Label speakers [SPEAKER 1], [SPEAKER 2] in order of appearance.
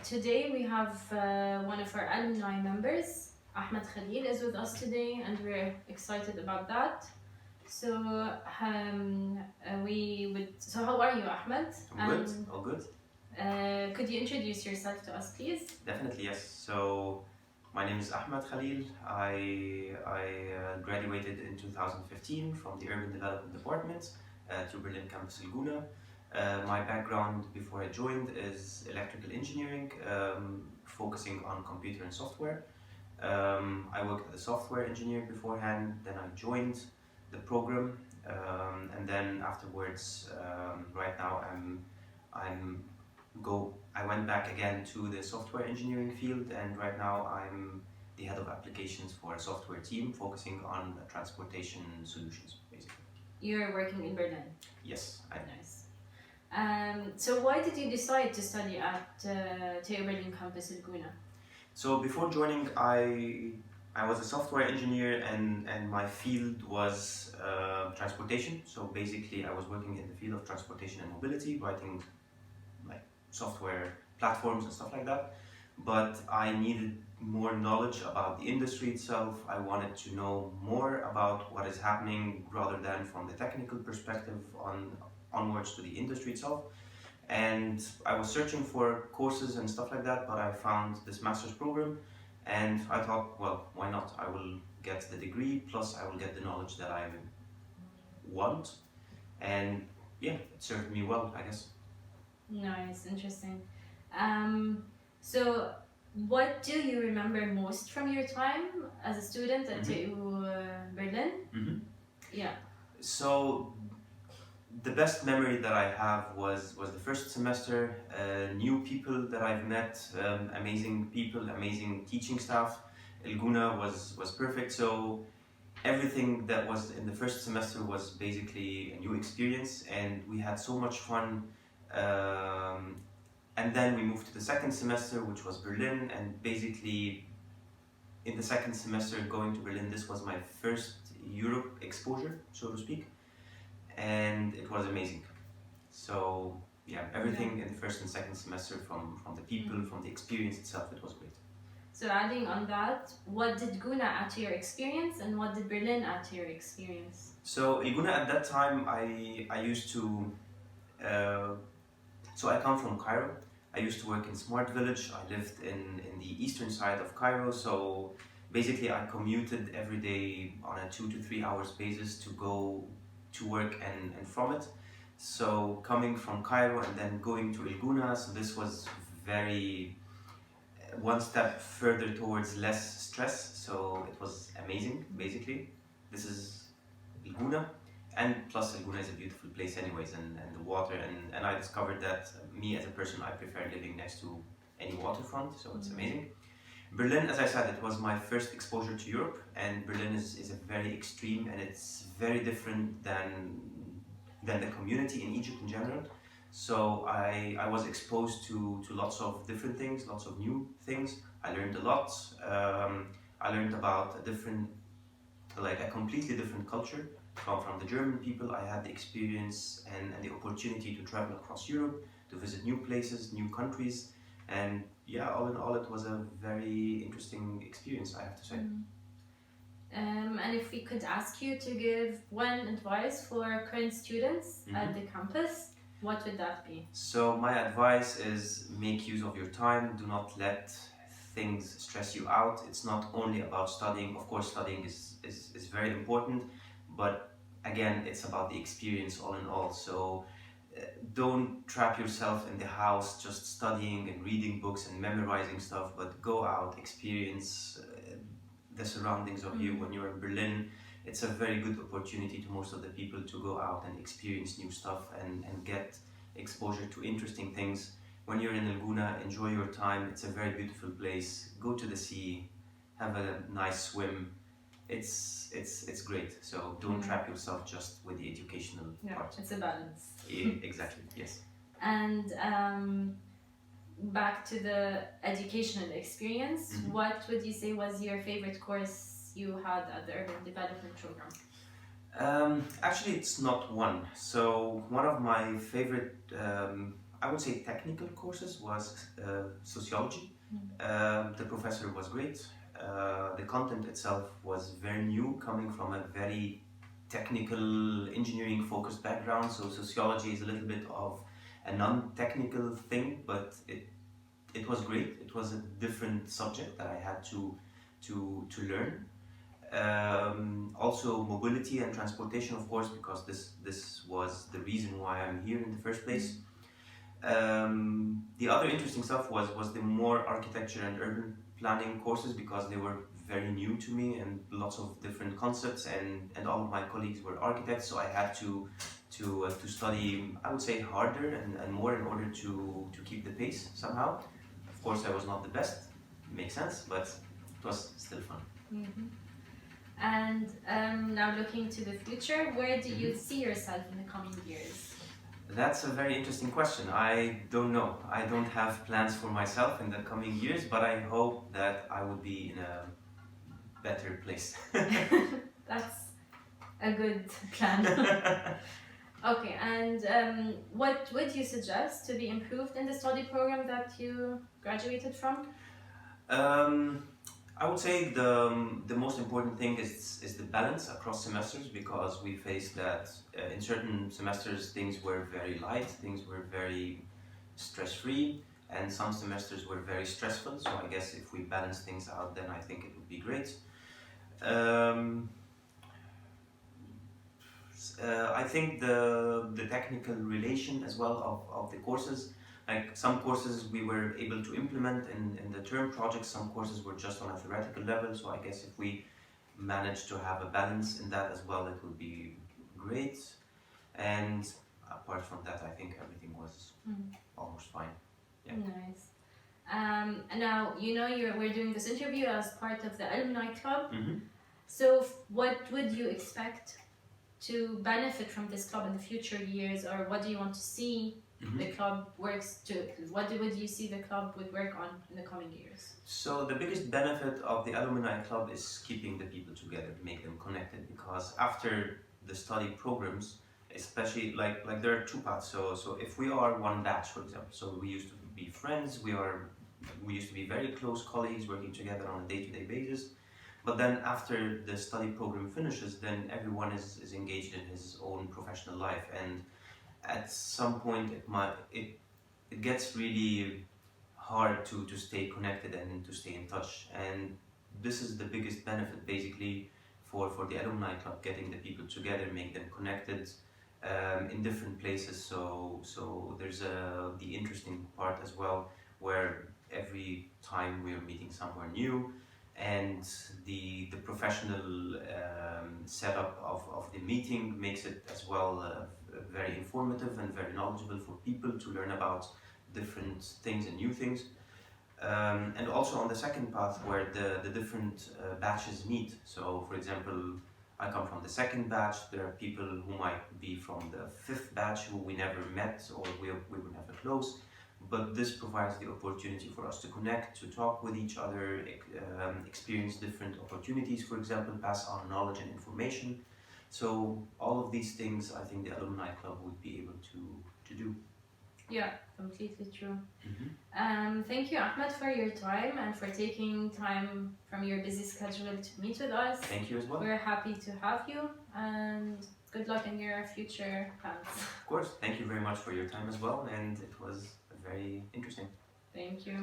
[SPEAKER 1] Today we have one of our alumni members, Ahmed Khalil, is with us today, and we're excited about that. So, how are you, Ahmed?
[SPEAKER 2] I'm good, all good.
[SPEAKER 1] Could you introduce yourself to us, please?
[SPEAKER 2] Definitely, yes. So, my name is Ahmed Khalil. I graduated in 2015 from the Urban Development Department to Berlin Campus Laguna. My background before I joined is electrical engineering, focusing on computer and software. I worked as a software engineer beforehand, then I joined the program, and then afterwards, right now I'm I went back again to the software engineering field, and right now I'm the head of applications for a software team focusing on transportation solutions, basically.
[SPEAKER 1] You're working in Berlin.
[SPEAKER 2] Yes,
[SPEAKER 1] Nice. So why did you decide to study at TU Berlin Campus Laguna?
[SPEAKER 2] So before joining, I was a software engineer, and my field was transportation. So basically, I was working in the field of transportation and mobility, writing like software platforms and stuff like that. But I needed more knowledge about the industry itself. I wanted to know more about what is happening rather than from the technical perspective onwards to the industry itself. And I was searching for courses and stuff like that, but I found this master's program, and I thought, well, why not? I will get the degree, plus I will get the knowledge that I want, and yeah, it served me well, I guess.
[SPEAKER 1] Nice, interesting. So, what do you remember most from your time as a student at TU Berlin?
[SPEAKER 2] Mm-hmm.
[SPEAKER 1] Yeah.
[SPEAKER 2] So, the best memory that I have was the first semester, new people that I've met, amazing people, amazing teaching staff. Laguna was perfect, so everything that was in the first semester was basically a new experience, and we had so much fun. And then we moved to the second semester, which was Berlin, and basically in the second semester going to Berlin, this was my first Europe exposure, so to speak, and it was amazing. So yeah, everything in the first and second semester, from the people, from the experience itself, it was great.
[SPEAKER 1] So adding on that, what did Guna add to your experience, and what did Berlin add to your experience?
[SPEAKER 2] So Laguna at that time, I used to, so I come from Cairo. I used to work in Smart Village. I lived in the eastern side of Cairo, so basically I commuted every day on a 2 to 3 hours basis to go to work and from it. So coming from Cairo and then going to Laguna, so this was very one step further towards less stress, so it was amazing. Basically, this is Laguna, and plus Laguna is a beautiful place anyways, and the water, and I discovered that me as a person, I prefer living next to any waterfront, so it's amazing. Berlin, as I said, it was my first exposure to Europe, and Berlin is a very extreme, and it's very different than the community in Egypt in general. So I was exposed to lots of different things, lots of new things. I learned a lot. I learned about a completely different culture from the German people. I had the experience and the opportunity to travel across Europe, to visit new places, new countries, and yeah, all in all, it was a very interesting experience, I have to say.
[SPEAKER 1] And if we could ask you to give one advice for current students at the campus, what would that be? So
[SPEAKER 2] my advice is make use of your time. Do not let things stress you out. It's not only about studying. Of course, studying is very important, but again, it's about the experience all in all. So don't trap yourself in the house just studying and reading books and memorizing stuff, but go out, experience the surroundings of you. When you're in Berlin, it's a very good opportunity to most of the people to go out and experience new stuff and get exposure to interesting things. When you're in Laguna, enjoy your time. It's a very beautiful place. Go to the sea, have a nice swim. It's great. So don't trap yourself just with the educational part.
[SPEAKER 1] It's a balance.
[SPEAKER 2] Yeah, exactly, yes.
[SPEAKER 1] And back to the educational experience, what would you say was your favorite course you had at the Urban Development Program?
[SPEAKER 2] Actually, it's not one. So one of my favorite, I would say technical courses was sociology. The professor was great. The content itself was very new, coming from a very technical, engineering focused background. So sociology is a little bit of a non-technical thing, but it was great. It was a different subject that I had to learn. Also mobility and transportation, of course, because this was the reason why I'm here in the first place. The other interesting stuff was the more architecture and urban planning courses, because they were very new to me and lots of different concepts, and all of my colleagues were architects, so I had to study, I would say, harder and more in order to keep the pace somehow. Of course, I was not the best, makes sense, but it was still fun.
[SPEAKER 1] Mm-hmm. And now looking to the future, where do you see yourself in the coming years?
[SPEAKER 2] That's a very interesting question. I don't know. I don't have plans for myself in the coming years, but I hope that I will be in a better place.
[SPEAKER 1] That's a good plan. Okay, and what would you suggest to be improved in the study program that you graduated from?
[SPEAKER 2] I would say the most important thing is the balance across semesters, because we faced that in certain semesters things were very light, things were very stress-free, and some semesters were very stressful. So I guess if we balance things out, then I think it would be great. I think the technical relation as well of the courses. Like some courses we were able to implement in the term projects, some courses were just on a theoretical level, so I guess if we manage to have a balance in that as well, it would be great. And apart from that, I think everything was almost fine. Yeah.
[SPEAKER 1] Nice. And now, we're doing this interview as part of the alumni club. So what would you expect to benefit from this club in the future years, or what do you want to see the club works to? What would you see the club would work on in the coming years?
[SPEAKER 2] So the biggest benefit of the alumni club is keeping the people together, make them connected, because after the study programs, especially like there are two paths. So if we are one batch, for example, so we used to be friends, we used to be very close colleagues working together on a day-to-day basis. But then after the study program finishes, then everyone is engaged in his own professional life, and at some point it gets really hard to stay connected and to stay in touch. And this is the biggest benefit basically for the alumni club, getting the people together, make them connected in different places. So there's the interesting part as well, where every time we are meeting somewhere new, and the professional setup of the meeting makes it as well very informative and very knowledgeable for people to learn about different things and new things. And also on the second path, where the different batches meet. So for example, I come from the second batch, there are people who might be from the fifth batch who we never met or we were never close. But this provides the opportunity for us to connect, to talk with each other, experience different opportunities, for example, pass on knowledge and information. So all of these things I think the alumni club would be able to do.
[SPEAKER 1] Yeah, completely true. Thank you, Ahmed, for your time and for taking time from your busy schedule to meet with us.
[SPEAKER 2] Thank you as well.
[SPEAKER 1] We're happy to have you, and good luck in your future plans.
[SPEAKER 2] Of course, thank you very much for your time as well, and it was very interesting.
[SPEAKER 1] Thank you.